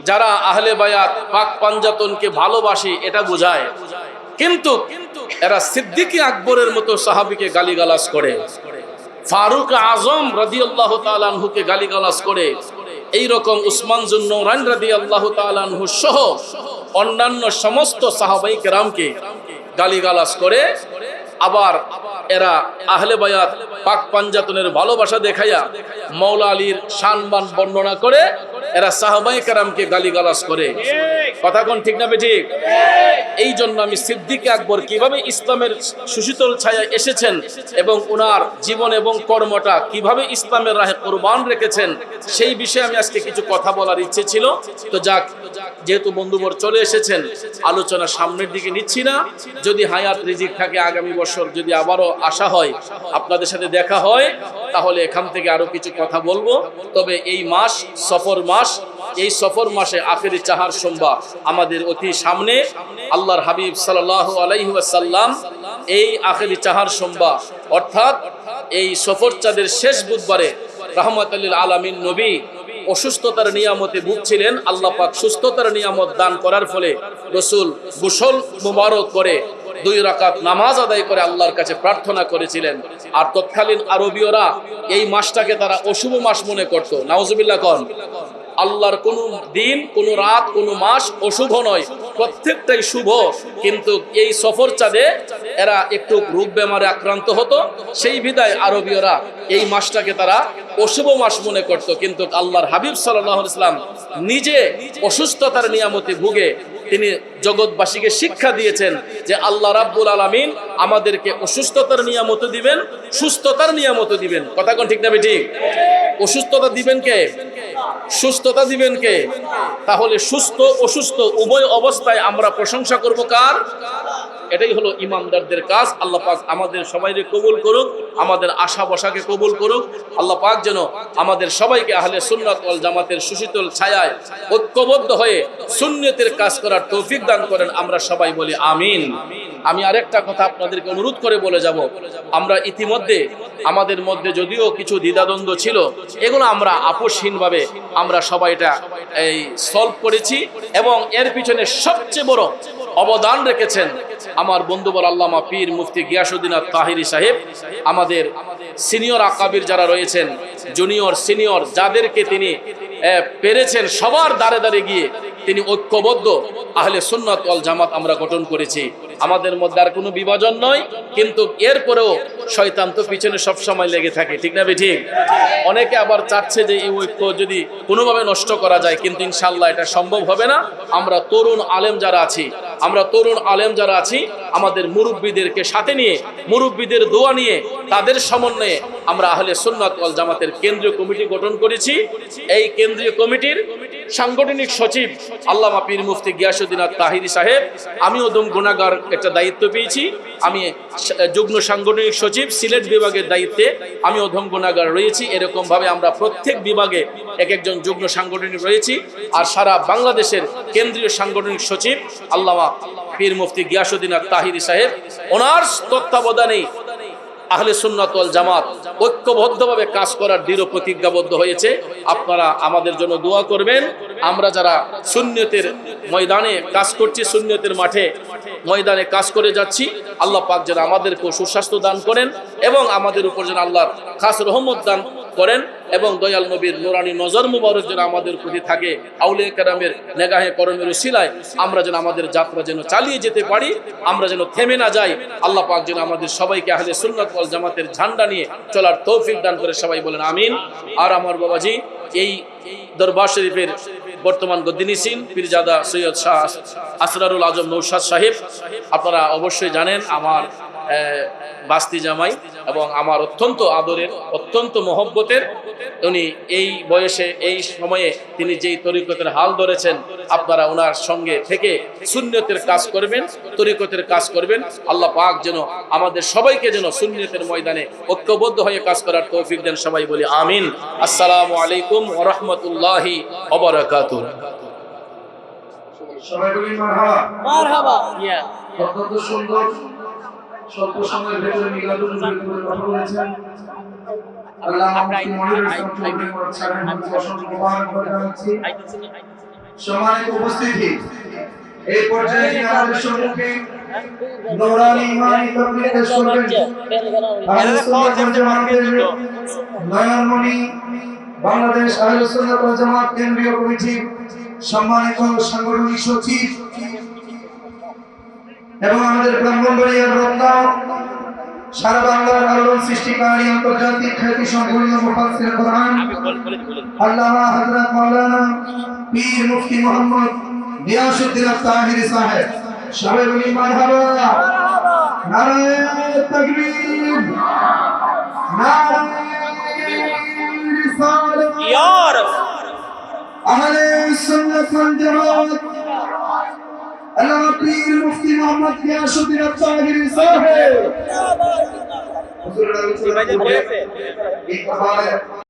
Speaker 1: যারা আহলে বায়াত পাক পাঞ্জাতনকে ভালোবাসে এটা বোঝায় কিন্তু এরা সিদ্দিক আকবরের মতো সাহাবীকে গালিগালাজ করে ফারুক আজম রাদিয়াল্লাহু তাআলা আনহুকে গালিগালাজ করে এই রকম উসমান যুন্নূরাইন রাদিয়াল্লাহু তাআলা আনহু সহ অন্যান্য সমস্ত সাহাবায়ে কেরামকে গালিগালাজ করে আবার এরা আহলে বায়াত পাক পাঞ্জাতনের ভালোবাসা দেখাইয়া মাওলা আলীর শানবান বর্ণনা করে এরা সাহাবায়ে কেরামকে গালিগালাজ করে কথা কোন ঠিক না বেঠিক এই জন্য আমি সিদ্দিক আকবর কিভাবে ইসলামের সুশীতল ছায়ায় এসেছেন এবং ওনার জীবন এবং কর্মটা কিভাবে ইসলামের রাহে কোরবান রেখেছেন সেই বিষয়ে আমি আজকে কিছু কথা বলার ইচ্ছে ছিল তো যাক যেহেতু বন্ধুবর চলে এসেছেন আলোচনা সামনের দিকে নিচ্ছি না যদি হায়াত রিজিক থাকে আগামী বছর যদি আবারও আসা হয় আপনাদের সাথে দেখা হয় তাহলে এখান থেকে আরো কিছু কথা বলবো তবে এই মাস সফর মাস এই সফর মাসে আখেরি চাহার সোমবার আমাদের অতি সামনে আল্লাহর হাবিব সাল্লাল্লাহু আলাইহি ওয়াসাল্লাম এই আখেরি চাহার সোমবার অর্থাৎ এই সফর চাঁদের শেষ বুধবারে রাহমাতুল লিল আলামিন নবী অসুস্থতার নিয়ামতে ভুগছিলেন, আল্লাহ পাক সুস্থতার নিয়ামত দান করার ফলে রসুল গোসল মুবারক করে 2 রাকাত নামাজ আদায় করে আল্লাহর কাছে প্রার্থনা করেছিলেন। আর তৎকালীন আরবীয়রা এই মাসটাকে তারা অশুভ মাস মনে করত। নাউজুবিল্লাহ কোন আল্লাহর কোন দিন, কোন রাত, কোন মাস অশুভ নয়, প্রত্যেকটাই শুভ। কিন্তু এই সফর চাঁদে এরা একটু রোগ বেমারে আক্রান্ত হতো, সেই বিদায় আরবীয়রা এই মাসটাকে তারা অশুভ মাস মনে করত। কিন্তু আল্লাহর হাবিব সাল্লাল্লাহু আলাইহি ওয়াসাল্লাম নিজে অসুস্থতার নিয়ামতে ভুগে তিনি জগৎবাসীকে শিক্ষা দিয়েছেন যে আল্লাহ রাব্বুল আলামিন আমাদেরকে অসুস্থতার নিয়ামত দিবেন, সুস্থতার নিয়ামত দিবেন। কথা কোন ঠিক না ঠিক? অসুস্থতা দিবেন কে? সুস্থতা দিবেন কে? তাহলে সুস্থ অসুস্থ উভয় অবস্থায় আমরা প্রশংসা করব কার? এটাই হলো ইমানদারদের কাজ। আল্লাহ পাক আমাদের সবাইকে কবুল করুক, আমাদের আশা বসাকে কবুল করুক। আল্লাহ পাক যেন আমাদের সবাইকে আহলে সুন্নাত ওয়াল জামাতের সুশীতল ছায়ায় ঐক্যবদ্ধ হয়ে সুন্নতের কাজ করার তৌফিক দান করেন। আমরা সবাই বলি আমিন। আমি আরেকটা কথা আপনাদেরকে অনুরোধ করে বলে যাব, আমরা ইতিমধ্যে আমাদের মধ্যে যদিও কিছু দ্বিধাদ্বন্দ্ব ছিল, এগুলো আমরা আপোষহীনভাবে আমরা সবাই এটা সলভ করেছি। এবং এর পিছনে সবচেয়ে বড় অবদান রেখেছেন আমার বন্ধুবর আল্লামা পীর মুফতি গিয়াসউদ্দিন আত-তাহিরি সাহেব। আমাদের সিনিয়র আকাবির যারা রয়েছেন, জুনিয়র সিনিয়র যাদেরকে তিনি পেরেছেন, সবার দ্বারে দ্বারে গিয়ে তিনি ঐক্যবদ্ধ আহলে সুন্নাত ওয়াল জামাত আমরা গঠন করেছি। আমাদের মধ্যে আর কোনো বিভাজন নয়, কিন্তু এরপরেও শয়তান তো পিছনে সব সময় লেগে থাকে, ঠিক না ঠিক? অনেকে আবার চাচ্ছে যে এই ঐক্য যদি কোনোভাবে নষ্ট করা যায়, কিন্তু ইনশাআল্লাহ এটা সম্ভব হবে না। আমরা তরুণ আলেম যারা আছি আমাদের মুরব্বীদেরকে সাথে নিয়ে, মুরব্বীদের দোয়া নিয়ে, তাদের সমন্বয়ে আমরা আহলে সুন্নাত ওয়াল জামাতের কেন্দ্রীয় কমিটি গঠন করেছি। এই কেন্দ্রীয় কমিটির সাংগঠনিক সচিব আল্লামা পীর মুফতি গিয়াসউদ্দিন আত-তাহিরি সাহেব। আমিও গুনাহগার একটা দায়িত্ব পেয়েছি। আমি যুগ্ম সাংগঠনিক সচিব সিলেট বিভাগের দায়িত্বে আমি অধম গুনাহগার রয়েছি। এরকম ভাবে আমরা প্রত্যেক বিভাগে এক একজন যুগ্ম সাংগঠনিক রয়েছি। আর সারা বাংলাদেশের কেন্দ্রীয় সাংগঠনিক সচিব আল্লামা পীর মুফতি গিয়াসউদ্দিন আত-তাহিরি সাহেব, ওনার তত্ত্বাবধানে আহলে সুন্নাত ওয়াল জামাত ঐক্যবদ্ধভাবে কাজ করার দৃঢ় প্রতিজ্ঞাবদ্ধ হয়েছে। আপনারা আমাদের জন্য দোয়া করবেন। আমরা যারা সুন্নতের ময়দানে কাজ করছি, সুন্নতের মাঠে ময়দানে কাজ করে যাচ্ছি, আল্লাহ পাক যেন আমাদেরকে সুস্বাস্থ্য দান করেন এবং আমাদের উপর যেন আল্লাহর খাস রহমত দান করেন এবং দয়াল নবীর নুরানি নজর মুবারক যেন আমাদের প্রতি থাকে। আউলিয়া কেরামের নেগাহে করমের উসিলায় আমরা যেন আমাদের যাত্রা যেন চালিয়ে যেতে পারি, আমরা যেন থেমে না যাই। আল্লাহ পাক যেন আমাদের সবাইকে আহলে সুন্নাত ওয়াল জামাতের ঝান্ডা নিয়ে চলার তৌফিক দান করে, সবাই বলেন আমিন। আর আমার বাবাজি এই দরবার শরীফের বর্তমান গদ্দিনিসিন পীরজাদা সৈয়দ শাহ আসরারুল আজম নৌশাদ সাহেব, আপনারা অবশ্যই জানেন আমার বাস্তি জামাই এবং আমার অত্যন্ত আদরের, অত্যন্ত মহব্বতের। উনি এই বয়সে, এই সময়ে তিনি যেই তরিকতের হাল ধরেছেন, আপনারা ওনার সঙ্গে থেকে সুন্নতের কাজ করবেন, তরিকতের কাজ করবেন। আল্লাহ পাক যেন আমাদের সবাইকে যেন সুন্নতের ময়দানে ঐক্যবদ্ধ হয়ে কাজ করার তৌফিক দেন, সবাই বলি আমিন। আসসালামু আলাইকুম ওয়া রাহমাতুল্লাহি ওয়া বারাকাতুহু।
Speaker 2: সবাই বলি মারহাবা।
Speaker 3: মারহাবা।
Speaker 2: অত্যন্ত সুন্দর স্বল্প সময়ের ভেতরে মিলাদুল নবীর উপরে কথা বলেছেন। আল্লাহ মুফতি মনিরুল ইসলাম চৌধুরী সাহেবকে অসংখ্য মোবারকবাদ জানাচ্ছি। সম্মানিত উপস্থিতি, এই পর্যায়ে যিনি আমাদের সম্মুখে নূরানি ইমানি তাকবীর পেশ করবেন, আহলে সুন্নাত ওয়াল জামাতের নয়নমণি, বাংলাদেশ আহলে সুন্নাত ওয়াল জামাত কেন্দ্রীয় কমিটির সম্মানিত সাংগঠনিক সচিব এবং আমাদের ব্রাহ্মণবাড়িয়ার রত্ন, সারা বাংলার আলোড়ন সৃষ্টিকারী, আন্তর্জাতিক খ্যাতি সম্পন্ন মুফাসসির কোরআন আল্লামা হযরত মাওলানা পীর মুফতি মুহাম্মদ গিয়াসউদ্দিন আত-তাহিরি সাহেব, সবাই বলি মারহাবা। নারায়ে তাকবীর, নারায়ে রিসালাত, ইয়া রাসূল। আহলে সুন্নাত ওয়াল জামাত আল্লামা পীর মুফতি মুহাম্মদ গিয়াসউদ্দিন আত-তাহিরি সাহেব।